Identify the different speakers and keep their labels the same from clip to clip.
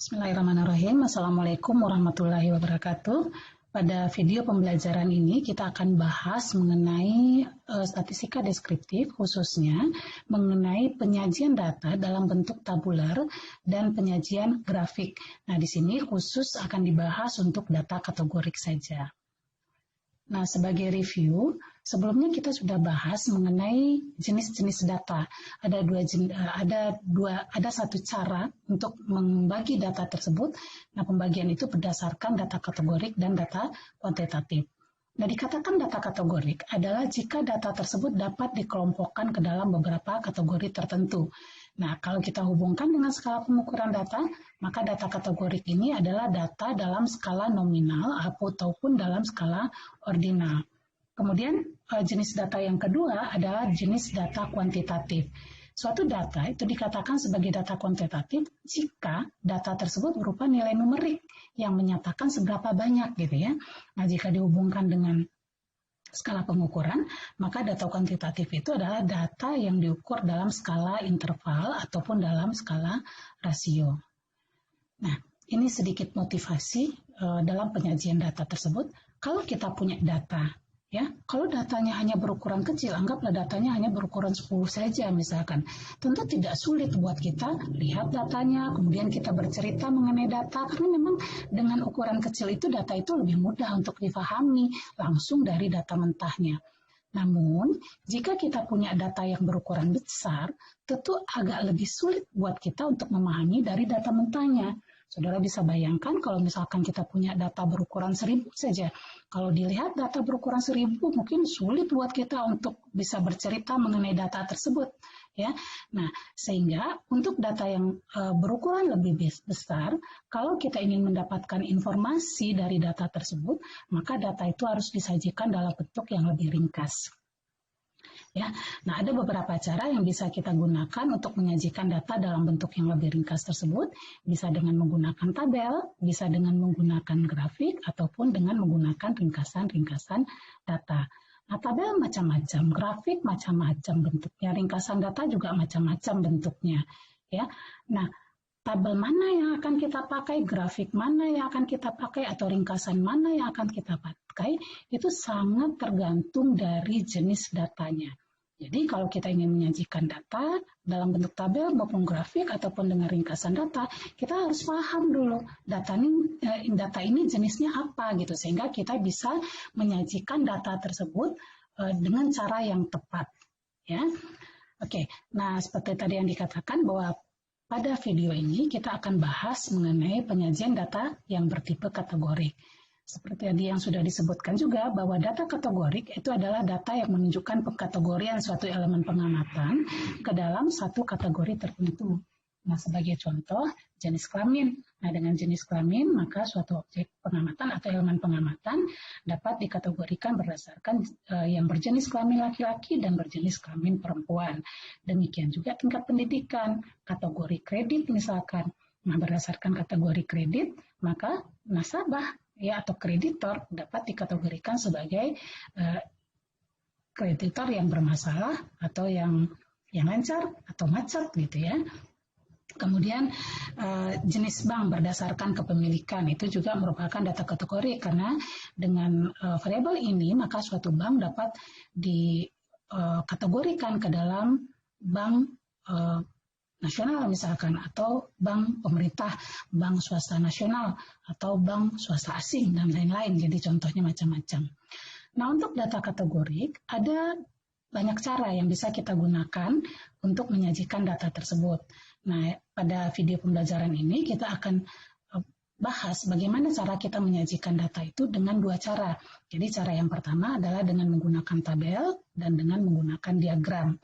Speaker 1: Bismillahirrahmanirrahim. Assalamualaikum warahmatullahi wabarakatuh. Pada video pembelajaran ini kita akan bahas mengenai statistika deskriptif, khususnya mengenai penyajian data dalam bentuk tabular dan penyajian grafik. Nah, di sini khusus akan dibahas untuk data kategorik saja. Nah, sebagai review, sebelumnya kita sudah bahas mengenai jenis-jenis data. Ada satu cara untuk membagi data tersebut. Nah, pembagian itu berdasarkan data kategorik dan data kuantitatif. Nah, dikatakan data kategorik adalah jika data tersebut dapat dikelompokkan ke dalam beberapa kategori tertentu. Nah, kalau kita hubungkan dengan skala pengukuran data, maka data kategorik ini adalah data dalam skala nominal ataupun dalam skala ordinal. Kemudian jenis data yang kedua adalah jenis data kuantitatif. Suatu data itu dikatakan sebagai data kuantitatif jika data tersebut berupa nilai numerik yang menyatakan seberapa banyak gitu ya. Nah, jika dihubungkan dengan skala pengukuran, maka data kuantitatif itu adalah data yang diukur dalam skala interval ataupun dalam skala rasio. Nah, ini sedikit motivasi dalam penyajian data tersebut. Kalau kita punya data, ya, kalau datanya hanya berukuran kecil, anggaplah datanya hanya berukuran 10 saja misalkan. Tentu tidak sulit buat kita lihat datanya, kemudian kita bercerita mengenai data, karena memang dengan ukuran kecil itu data itu lebih mudah untuk difahami langsung dari data mentahnya. Namun, jika kita punya data yang berukuran besar, tentu agak lebih sulit buat kita untuk memahami dari data mentahnya. Saudara bisa bayangkan kalau misalkan kita punya data berukuran 1000 saja. Kalau dilihat data berukuran 1000 mungkin sulit buat kita untuk bisa bercerita mengenai data tersebut. Ya, nah sehingga untuk data yang berukuran lebih besar, kalau kita ingin mendapatkan informasi dari data tersebut, maka data itu harus disajikan dalam bentuk yang lebih ringkas. Ya, nah ada beberapa cara yang bisa kita gunakan untuk menyajikan data dalam bentuk yang lebih ringkas tersebut. Bisa dengan menggunakan tabel, bisa dengan menggunakan grafik, ataupun dengan menggunakan ringkasan-ringkasan data. Nah, tabel macam-macam, grafik macam-macam bentuknya, ringkasan data juga macam-macam bentuknya. Ya, nah tabel mana yang akan kita pakai, grafik mana yang akan kita pakai, atau ringkasan mana yang akan kita pakai, itu sangat tergantung dari jenis datanya. Jadi kalau kita ingin menyajikan data dalam bentuk tabel maupun grafik ataupun dengan ringkasan data, kita harus paham dulu data ini jenisnya apa gitu, sehingga kita bisa menyajikan data tersebut dengan cara yang tepat. Ya, oke. Nah, seperti tadi yang dikatakan bahwa pada video ini kita akan bahas mengenai penyajian data yang bertipe kategorik. Seperti tadi yang sudah disebutkan juga bahwa data kategorik itu adalah data yang menunjukkan pengkategorian suatu elemen pengamatan ke dalam satu kategori tertentu. Nah, sebagai contoh, jenis kelamin. Nah, dengan jenis kelamin, maka suatu objek pengamatan atau elemen pengamatan dapat dikategorikan berdasarkan yang berjenis kelamin laki-laki dan berjenis kelamin perempuan. Demikian juga tingkat pendidikan, kategori kredit misalkan. Nah, berdasarkan kategori kredit, maka nasabah ya atau kreditor dapat dikategorikan sebagai kreditor yang bermasalah atau yang lancar atau macet gitu ya. Kemudian jenis bank berdasarkan kepemilikan itu juga merupakan data kategori, karena dengan variabel ini maka suatu bank dapat dikategorikan ke dalam bank nasional misalkan, atau bank pemerintah, bank swasta nasional, atau bank swasta asing, dan lain-lain. Jadi contohnya macam-macam. Nah, untuk data kategorik ada banyak cara yang bisa kita gunakan untuk menyajikan data tersebut. Nah, pada video pembelajaran ini kita akan bahas bagaimana cara kita menyajikan data itu dengan dua cara. Jadi cara yang pertama adalah dengan menggunakan tabel dan dengan menggunakan diagram.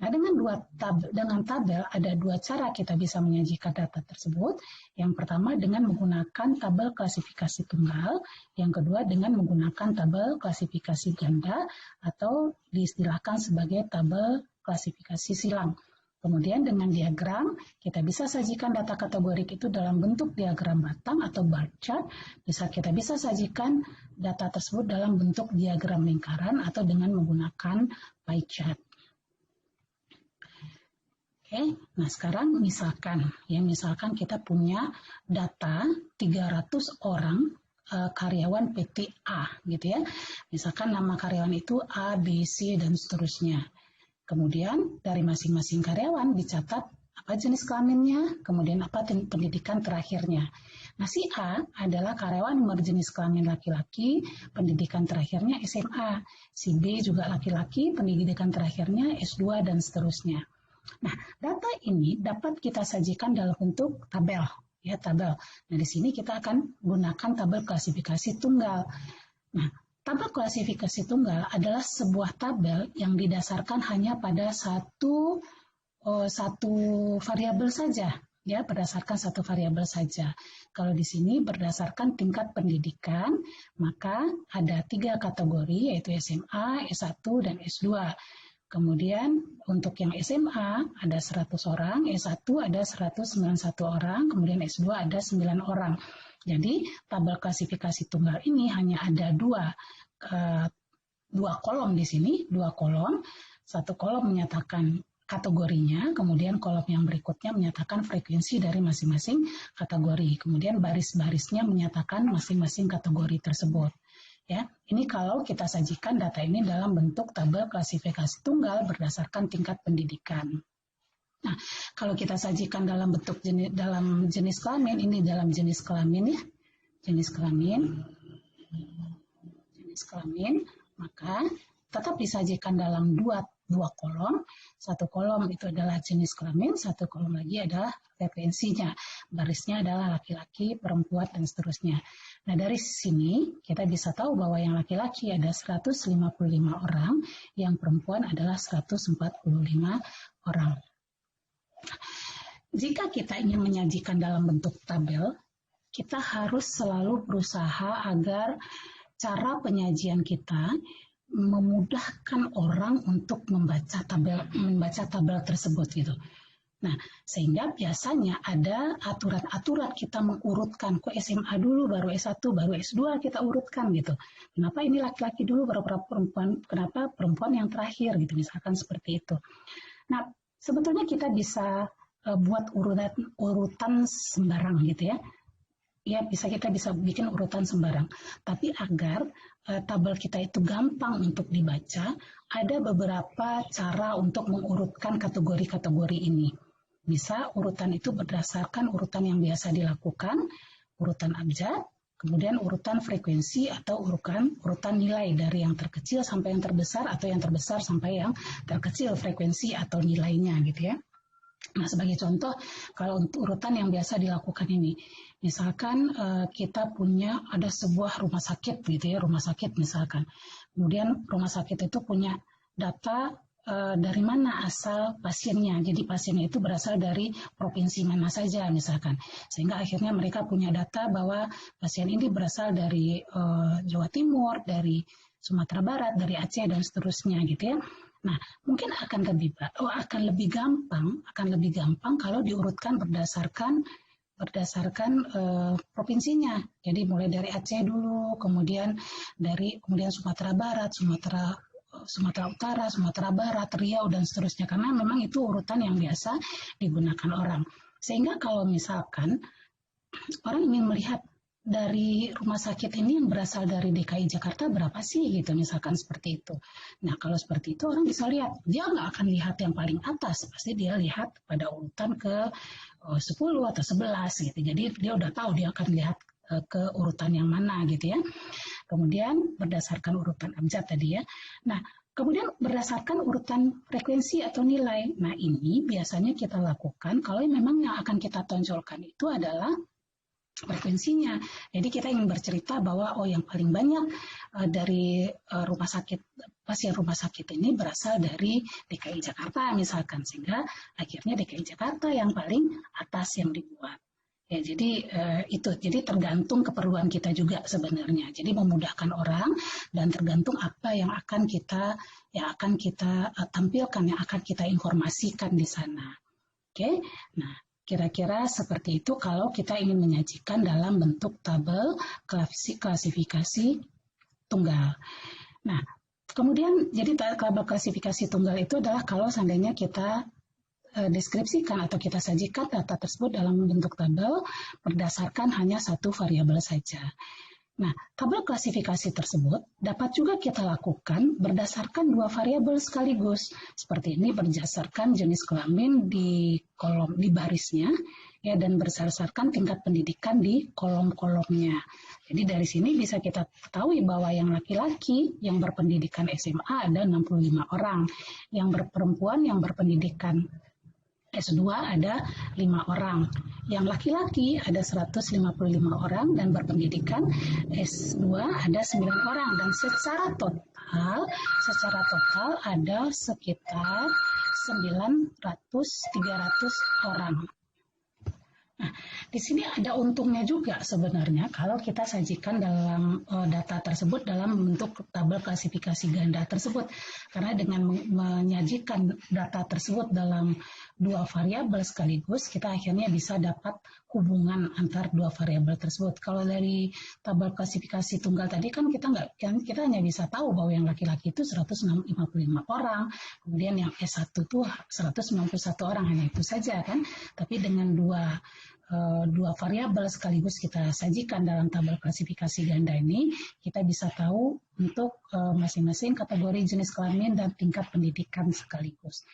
Speaker 1: Nah, dengan tabel ada dua cara kita bisa menyajikan data tersebut. Yang pertama dengan menggunakan tabel klasifikasi tunggal, yang kedua dengan menggunakan tabel klasifikasi ganda atau diistilahkan sebagai tabel klasifikasi silang. Kemudian dengan diagram, kita bisa sajikan data kategorik itu dalam bentuk diagram batang atau bar chart. Kita bisa sajikan data tersebut dalam bentuk diagram lingkaran atau dengan menggunakan pie chart. Oke, nah sekarang misalkan kita punya data 300 orang karyawan PT A gitu ya. Misalkan nama karyawan itu A, B, C dan seterusnya. Kemudian dari masing-masing karyawan dicatat apa jenis kelaminnya, kemudian apa pendidikan terakhirnya. Nah, si A adalah karyawan berjenis kelamin laki-laki, pendidikan terakhirnya SMA. Si B juga laki-laki, pendidikan terakhirnya S2 dan seterusnya. Nah, data ini dapat kita sajikan dalam bentuk tabel, ya tabel. Nah, di sini kita akan gunakan tabel klasifikasi tunggal. Nah, tabel klasifikasi tunggal adalah sebuah tabel yang didasarkan hanya pada satu variabel saja, ya berdasarkan satu variabel saja. Kalau di sini berdasarkan tingkat pendidikan, maka ada 3 kategori yaitu SMA, S1, dan S2. Kemudian untuk yang SMA ada 100 orang, S1 ada 191 orang, kemudian S2 ada 9 orang. Jadi tabel klasifikasi tunggal ini hanya ada dua kolom di sini, 2 kolom. Satu kolom menyatakan kategorinya, kemudian kolom yang berikutnya menyatakan frekuensi dari masing-masing kategori. Kemudian baris-barisnya menyatakan masing-masing kategori tersebut. Ya, ini kalau kita sajikan data ini dalam bentuk tabel klasifikasi tunggal berdasarkan tingkat pendidikan. Nah, kalau kita sajikan dalam bentuk jenis kelamin, ini dalam jenis kelamin ya, jenis kelamin, maka tetap disajikan dalam dua kolom. Satu kolom itu adalah jenis kelamin, satu kolom lagi adalah frekuensinya. Barisnya adalah laki-laki, perempuan, dan seterusnya. Nah, dari sini kita bisa tahu bahwa yang laki-laki ada 155 orang, yang perempuan adalah 145 orang. Jika kita ingin menyajikan dalam bentuk tabel, kita harus selalu berusaha agar cara penyajian kita memudahkan orang untuk membaca tabel tersebut gitu. Nah, sehingga biasanya ada aturan-aturan kita mengurutkan ke SMA dulu, baru S1, baru S2 kita urutkan gitu. Kenapa ini laki-laki dulu, baru perempuan, kenapa perempuan yang terakhir gitu, misalkan seperti itu. Nah, sebetulnya kita bisa buat urutan sembarang gitu ya. Ya, kita bisa bikin urutan sembarang. Tapi agar tabel kita itu gampang untuk dibaca, ada beberapa cara untuk mengurutkan kategori-kategori ini. Bisa urutan itu berdasarkan urutan yang biasa dilakukan, urutan abjad, kemudian urutan frekuensi atau urutan nilai dari yang terkecil sampai yang terbesar atau yang terbesar sampai yang terkecil frekuensi atau nilainya gitu ya. Nah, sebagai contoh, kalau untuk urutan yang biasa dilakukan ini, misalkan kita punya ada sebuah rumah sakit gitu ya, rumah sakit misalkan. Kemudian rumah sakit itu punya data dari mana asal pasiennya. Jadi pasiennya itu berasal dari provinsi mana saja misalkan. Sehingga akhirnya mereka punya data bahwa pasien ini berasal dari Jawa Timur, dari Sumatera Barat, dari Aceh dan seterusnya gitu ya. Nah, mungkin akan lebih gampang kalau diurutkan berdasarkan provinsinya. Jadi mulai dari Aceh dulu, kemudian Sumatera Barat, Sumatera Utara, Sumatera Barat, Riau, dan seterusnya. Karena memang itu urutan yang biasa digunakan orang. Sehingga kalau misalkan orang ingin melihat dari rumah sakit ini yang berasal dari DKI Jakarta berapa sih gitu, misalkan seperti itu. Nah, kalau seperti itu orang bisa lihat, dia nggak akan lihat yang paling atas, pasti dia lihat pada urutan ke 10 atau 11 gitu. Jadi dia udah tahu dia akan lihat ke urutan yang mana gitu ya. Kemudian berdasarkan urutan abjad tadi ya. Nah, kemudian berdasarkan urutan frekuensi atau nilai. Nah, ini biasanya kita lakukan kalau memang yang akan kita tonjolkan itu adalah frekuensinya. Jadi kita ingin bercerita bahwa yang paling banyak dari pasien rumah sakit ini berasal dari DKI Jakarta misalkan, sehingga akhirnya DKI Jakarta yang paling atas yang dibuat. Ya, jadi tergantung keperluan kita juga sebenarnya. Jadi memudahkan orang dan tergantung apa yang akan kita tampilkan, yang akan kita informasikan di sana. Oke. Nah, kira-kira seperti itu kalau kita ingin menyajikan dalam bentuk tabel klasifikasi tunggal. Nah, kemudian jadi tabel klasifikasi tunggal itu adalah kalau seandainya kita deskripsikan atau kita sajikan data tersebut dalam bentuk tabel berdasarkan hanya satu variabel saja. Nah, tabel klasifikasi tersebut dapat juga kita lakukan berdasarkan dua variabel sekaligus. Seperti ini berdasarkan jenis kelamin di kolom di barisnya ya, dan berdasarkan tingkat pendidikan di kolom-kolomnya. Jadi dari sini bisa kita ketahui bahwa yang laki-laki yang berpendidikan SMA ada 65 orang, yang perempuan yang berpendidikan S2 ada 5 orang, yang laki-laki ada 155 orang dan berpendidikan S2 ada 9 orang, dan secara total ada sekitar 300 orang. Nah, di sini ada untungnya juga sebenarnya kalau kita sajikan dalam data tersebut dalam bentuk tabel klasifikasi ganda tersebut. Karena dengan menyajikan data tersebut dalam dua variabel sekaligus, kita akhirnya bisa dapat hubungan antar dua variabel tersebut. Kalau dari tabel klasifikasi tunggal tadi kan kita hanya bisa tahu bahwa yang laki-laki itu 155 orang, kemudian yang S1 itu 191 orang, hanya itu saja kan. Tapi dengan dua variabel sekaligus kita sajikan dalam tabel klasifikasi ganda ini, kita bisa tahu untuk masing-masing kategori, jenis kelamin, dan tingkat pendidikan sekaligus.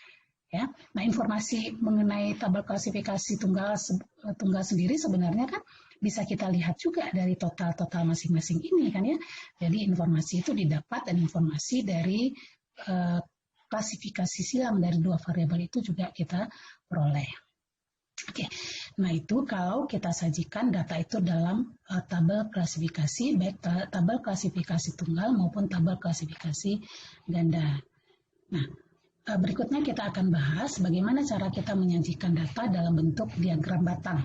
Speaker 1: Ya, nah informasi mengenai tabel klasifikasi tunggal sendiri sebenarnya kan bisa kita lihat juga dari total masing-masing ini kan ya. Jadi informasi itu didapat, dan informasi dari klasifikasi silang dari dua variabel itu juga kita peroleh. Oke, nah itu kalau kita sajikan data itu dalam tabel klasifikasi, baik tabel klasifikasi tunggal maupun tabel klasifikasi ganda. Nah, berikutnya kita akan bahas bagaimana cara kita menyajikan data dalam bentuk diagram batang.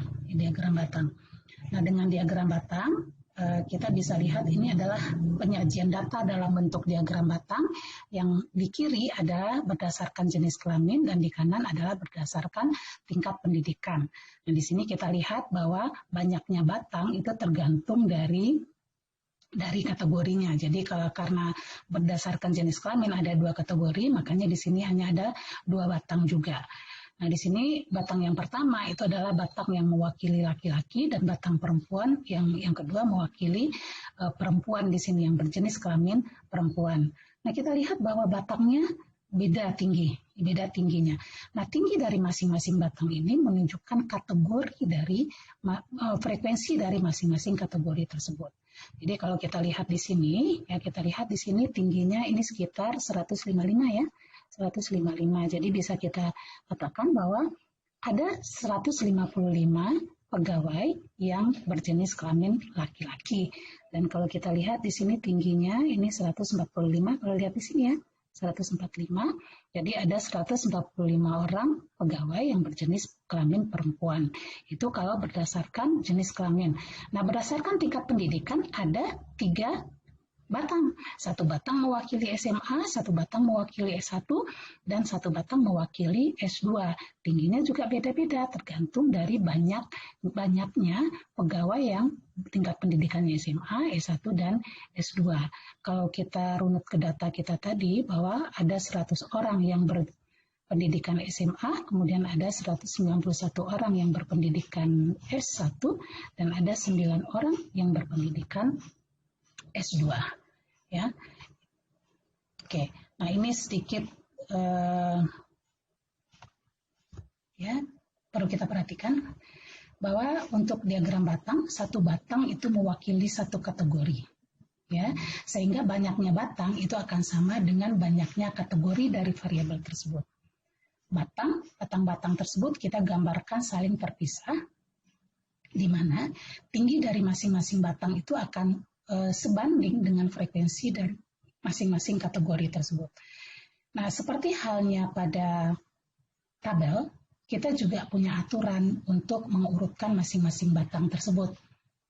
Speaker 1: Nah, dengan diagram batang, kita bisa lihat ini adalah penyajian data dalam bentuk diagram batang, yang di kiri adalah berdasarkan jenis kelamin dan di kanan adalah berdasarkan tingkat pendidikan. Nah, di sini kita lihat bahwa banyaknya batang itu tergantung dari kategorinya. Jadi karena berdasarkan jenis kelamin ada dua kategori, makanya di sini hanya ada dua batang juga. Nah, di sini batang yang pertama itu adalah batang yang mewakili laki-laki, dan batang perempuan yang kedua mewakili perempuan di sini yang berjenis kelamin perempuan. Nah, kita lihat bahwa batangnya beda tingginya. Nah, tinggi dari masing-masing batang ini menunjukkan kategori dari frekuensi dari masing-masing kategori tersebut. Jadi kalau kita lihat di sini, ya kita lihat di sini tingginya ini sekitar 155 ya, 155. Jadi bisa kita katakan bahwa ada 155 pegawai yang berjenis kelamin laki-laki. Dan kalau kita lihat di sini tingginya ini 145, kalau lihat di sini ya, 145, jadi ada 145 orang pegawai yang berjenis kelamin perempuan. Itu kalau berdasarkan jenis kelamin. Nah, berdasarkan tingkat pendidikan ada 3 batang. 1 batang mewakili SMA, 1 batang mewakili S1, dan 1 batang mewakili S2. Tingginya juga beda-beda, tergantung dari banyaknya pegawai yang tingkat pendidikannya SMA, S1, dan S2. Kalau kita runut ke data kita tadi, bahwa ada 100 orang yang berpendidikan SMA, kemudian ada 191 orang yang berpendidikan S1, dan ada 9 orang yang berpendidikan S2. Ya, oke. Nah, ini sedikit ya perlu kita perhatikan bahwa untuk diagram batang, 1 batang itu mewakili 1 kategori. Ya, sehingga banyaknya batang itu akan sama dengan banyaknya kategori dari variabel tersebut. Batang-batang tersebut kita gambarkan saling terpisah, di mana tinggi dari masing-masing batang itu akan sebanding dengan frekuensi dari masing-masing kategori tersebut. Nah, seperti halnya pada tabel, kita juga punya aturan untuk mengurutkan masing-masing batang tersebut.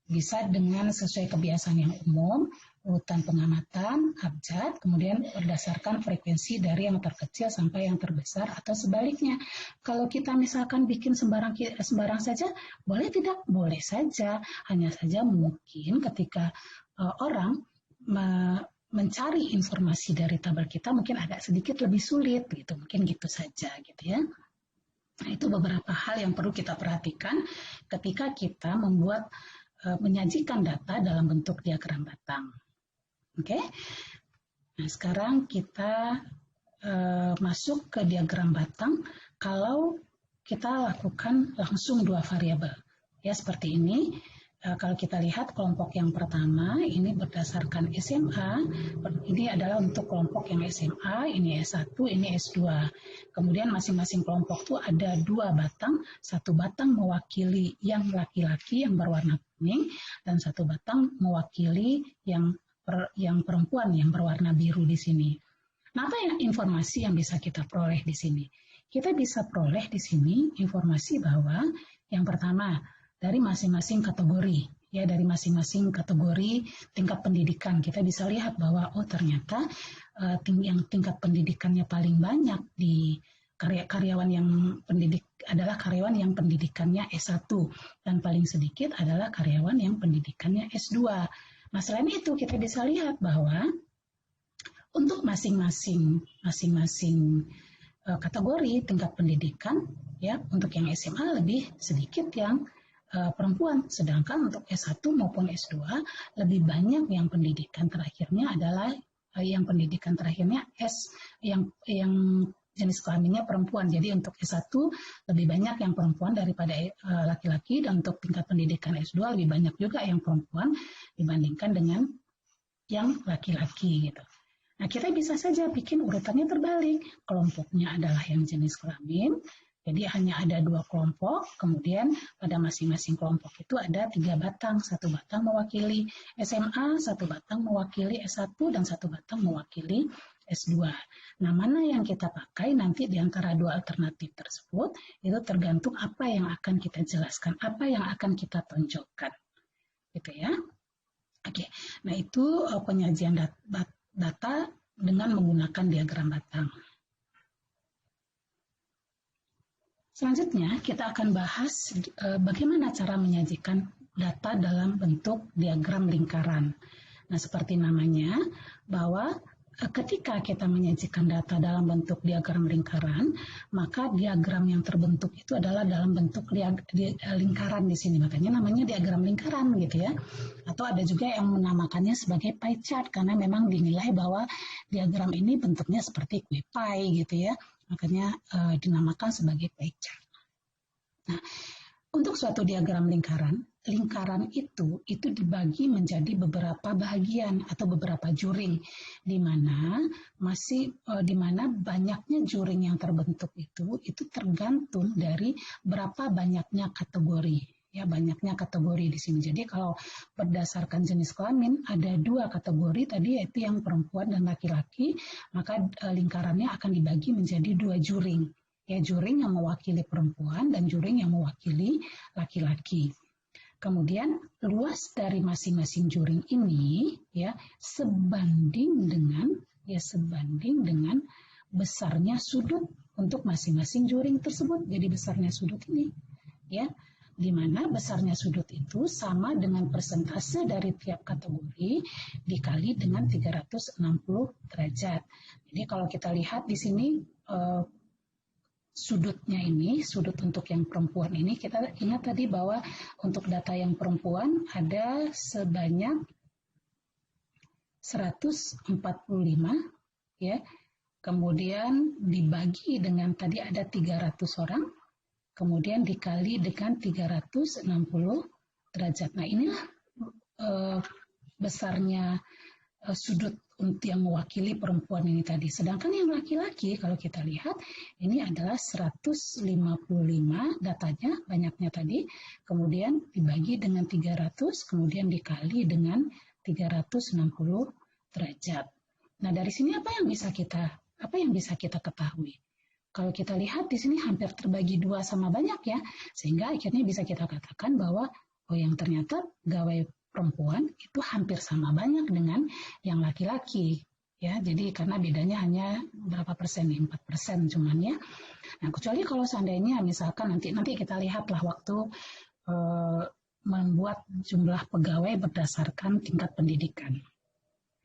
Speaker 1: Bisa dengan sesuai kebiasaan yang umum, urutan pengamatan, abjad, kemudian berdasarkan frekuensi dari yang terkecil sampai yang terbesar, atau sebaliknya. Kalau kita misalkan bikin sembarang saja, boleh tidak? Boleh saja. Hanya saja mungkin ketika orang mencari informasi dari tabel kita mungkin agak sedikit lebih sulit gitu, mungkin gitu saja gitu ya. Nah, itu beberapa hal yang perlu kita perhatikan ketika kita menyajikan data dalam bentuk diagram batang. Oke. Nah, sekarang kita masuk ke diagram batang kalau kita lakukan langsung dua variabel. Ya, seperti ini. Kalau kita lihat kelompok yang pertama ini berdasarkan SMA, ini adalah untuk kelompok yang SMA, ini S1, ini S2. Kemudian masing-masing kelompok itu ada dua batang, satu batang mewakili yang laki-laki yang berwarna kuning, dan satu batang mewakili yang perempuan yang berwarna biru di sini. Nah, apa yang informasi yang bisa kita peroleh di sini? Kita bisa peroleh di sini informasi bahwa yang pertama, dari masing-masing kategori, ya dari masing-masing kategori tingkat pendidikan kita bisa lihat bahwa ternyata yang tingkat pendidikannya paling banyak di karyawan yang pendidik adalah karyawan yang pendidikannya S1 dan paling sedikit adalah karyawan yang pendidikannya S2. Nah, selain itu kita bisa lihat bahwa untuk masing-masing kategori tingkat pendidikan, ya untuk yang SMA lebih sedikit yang perempuan, sedangkan untuk S1 maupun S2 lebih banyak yang pendidikan terakhirnya adalah yang pendidikan terakhirnya yang jenis kelaminnya perempuan. Jadi untuk S1 lebih banyak yang perempuan daripada laki-laki, dan untuk tingkat pendidikan S2 lebih banyak juga yang perempuan dibandingkan dengan yang laki-laki gitu. Nah, kita bisa saja bikin urutannya terbalik. Kelompoknya adalah yang jenis kelamin, jadi hanya ada dua kelompok, kemudian pada masing-masing kelompok itu ada 3 batang, satu batang mewakili SMA, satu batang mewakili S1, dan satu batang mewakili S2. Nah, mana yang kita pakai nanti di antara dua alternatif tersebut, itu tergantung apa yang akan kita jelaskan, apa yang akan kita tonjolkan. Gitu ya. Oke, nah itu penyajian data dengan menggunakan diagram batang. Selanjutnya, kita akan bahas bagaimana cara menyajikan data dalam bentuk diagram lingkaran. Nah, seperti namanya, bahwa ketika kita menyajikan data dalam bentuk diagram lingkaran, maka diagram yang terbentuk itu adalah dalam bentuk lingkaran di sini. Makanya namanya diagram lingkaran gitu ya. Atau ada juga yang menamakannya sebagai pie chart, karena memang dinilai bahwa diagram ini bentuknya seperti kue pie gitu ya. Makanya dinamakan sebagai pie chart. Nah, untuk suatu diagram lingkaran itu dibagi menjadi beberapa bagian atau beberapa juring, di mana banyaknya juring yang terbentuk itu tergantung dari berapa banyaknya kategori. Ya, banyaknya kategori di sini. Jadi kalau berdasarkan jenis kelamin ada 2 kategori tadi, yaitu yang perempuan dan laki-laki, maka lingkarannya akan dibagi menjadi 2 juring. Ya, juring yang mewakili perempuan dan juring yang mewakili laki-laki. Kemudian luas dari masing-masing juring ini ya sebanding dengan besarnya sudut untuk masing-masing juring tersebut. Jadi besarnya sudut ini ya, di mana besarnya sudut itu sama dengan persentase dari tiap kategori dikali dengan 360 derajat. Jadi kalau kita lihat di sini sudutnya ini, sudut untuk yang perempuan ini, kita ingat tadi bahwa untuk data yang perempuan ada sebanyak 145 ya. Kemudian dibagi dengan tadi ada 300 orang, kemudian dikali dengan 360 derajat. Nah, inilah besarnya sudut untuk yang mewakili perempuan ini tadi. Sedangkan yang laki-laki kalau kita lihat ini adalah 155 datanya, banyaknya tadi, kemudian dibagi dengan 300, kemudian dikali dengan 360 derajat. Nah, dari sini apa yang bisa kita ketahui? Kalau kita lihat di sini hampir terbagi 2 sama banyak ya, sehingga akhirnya bisa kita katakan bahwa yang ternyata gawai perempuan itu hampir sama banyak dengan yang laki-laki ya. Jadi karena bedanya hanya berapa persen nih, 4% cuman ya. Nah, kecuali kalau seandainya misalkan nanti kita lihatlah waktu membuat jumlah pegawai berdasarkan tingkat pendidikan.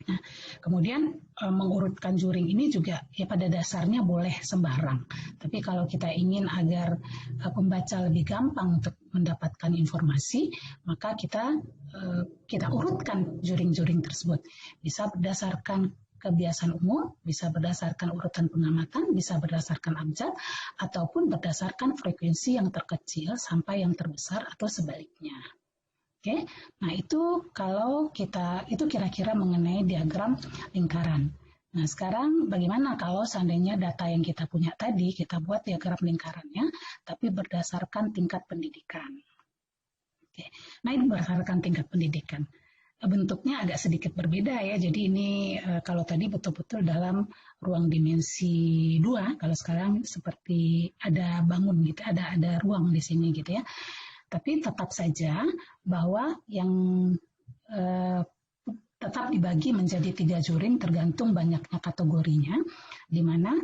Speaker 1: Nah, kemudian mengurutkan juring ini juga ya pada dasarnya boleh sembarang. Tapi kalau kita ingin agar pembaca lebih gampang untuk mendapatkan informasi, maka kita urutkan juring-juring tersebut. Bisa berdasarkan kebiasaan umum, bisa berdasarkan urutan pengamatan, bisa berdasarkan abjad, ataupun berdasarkan frekuensi yang terkecil sampai yang terbesar atau sebaliknya. Oke, nah itu kalau itu kira-kira mengenai diagram lingkaran. Nah sekarang bagaimana kalau seandainya data yang kita punya tadi kita buat diagram lingkarannya, tapi berdasarkan tingkat pendidikan. Oke, nah ini berdasarkan tingkat pendidikan. Bentuknya agak sedikit berbeda ya. Jadi ini kalau tadi betul-betul dalam ruang dimensi 2, kalau sekarang seperti ada bangun gitu, ada ruang di sini gitu ya. Tapi tetap saja bahwa yang tetap dibagi menjadi 3 juring tergantung banyaknya kategorinya, di mana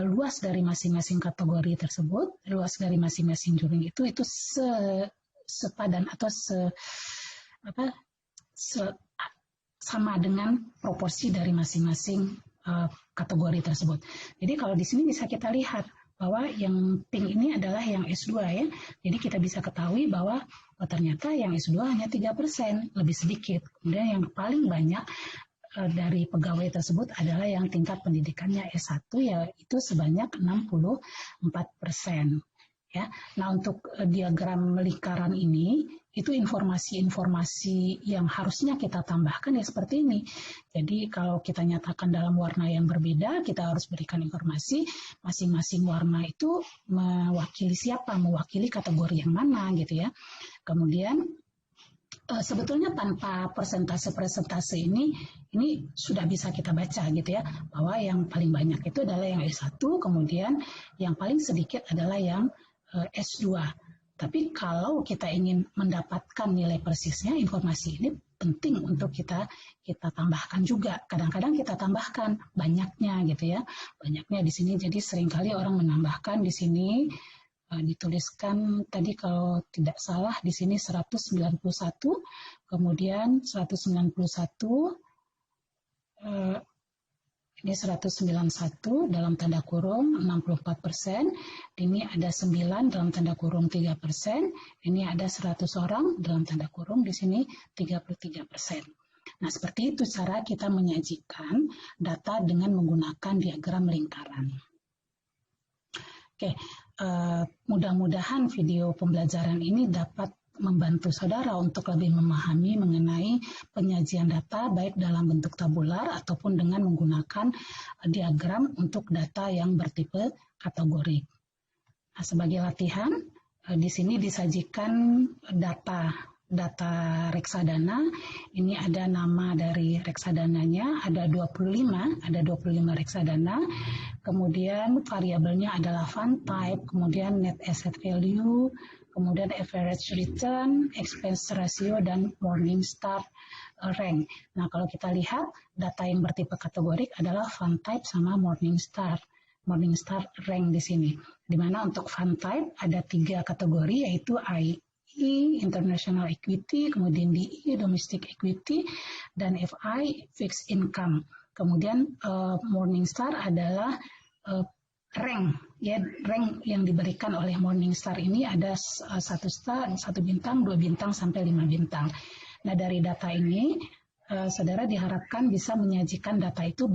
Speaker 1: luas dari masing-masing kategori tersebut, luas dari masing-masing juring itu sepadan atau sama dengan proporsi dari masing-masing kategori tersebut. Jadi kalau di sini bisa kita lihat bahwa yang pink ini adalah yang S2 ya. Jadi kita bisa ketahui bahwa ternyata yang S2 hanya 3%, lebih sedikit. Kemudian yang paling banyak dari pegawai tersebut adalah yang tingkat pendidikannya S1, yaitu sebanyak 64%. Ya. Nah, untuk diagram lingkaran ini, itu informasi-informasi yang harusnya kita tambahkan ya seperti ini. Jadi kalau kita nyatakan dalam warna yang berbeda, kita harus berikan informasi masing-masing warna itu mewakili siapa, mewakili kategori yang mana gitu ya. Kemudian sebetulnya tanpa persentase ini sudah bisa kita baca gitu ya, bahwa yang paling banyak itu adalah yang S1, kemudian yang paling sedikit adalah yang S2. Tapi kalau kita ingin mendapatkan nilai persisnya, informasi ini penting untuk kita tambahkan juga. Kadang-kadang kita tambahkan banyaknya gitu ya. Banyaknya di sini, jadi seringkali orang menambahkan di sini dituliskan tadi kalau tidak salah di sini 191, kemudian 191 ini 191 dalam tanda kurung 64%, ini ada 9 dalam tanda kurung 3%, ini ada 100 orang dalam tanda kurung di sini 33%. Nah, seperti itu cara kita menyajikan data dengan menggunakan diagram lingkaran. Oke, mudah-mudahan video pembelajaran ini dapat membantu saudara untuk lebih memahami mengenai penyajian data baik dalam bentuk tabular ataupun dengan menggunakan diagram untuk data yang bertipe kategori. Nah, sebagai latihan, di sini disajikan data reksadana. Ini ada nama dari reksadananya, ada 25 reksadana. Kemudian variabelnya adalah fund type, kemudian net asset value, kemudian average return, expense ratio, dan Morningstar rank. Nah, kalau kita lihat data yang bertipe kategorik adalah fund type sama Morningstar rank di sini. Di mana untuk fund type ada 3 kategori, yaitu IE, International Equity, kemudian DE, Domestic Equity, dan FI, Fixed Income. Kemudian Morningstar adalah rank yang diberikan oleh Morningstar ini ada 1 star, 1 bintang, 2 bintang, sampai 5 bintang. Nah, dari data ini, saudara diharapkan bisa menyajikan data itu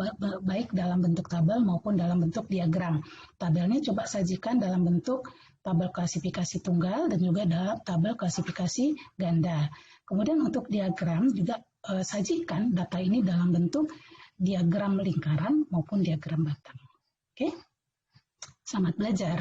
Speaker 1: baik dalam bentuk tabel maupun dalam bentuk diagram. Tabelnya coba sajikan dalam bentuk tabel klasifikasi tunggal dan juga dalam tabel klasifikasi ganda. Kemudian untuk diagram juga sajikan data ini dalam bentuk diagram lingkaran maupun diagram batang. Oke? Selamat belajar.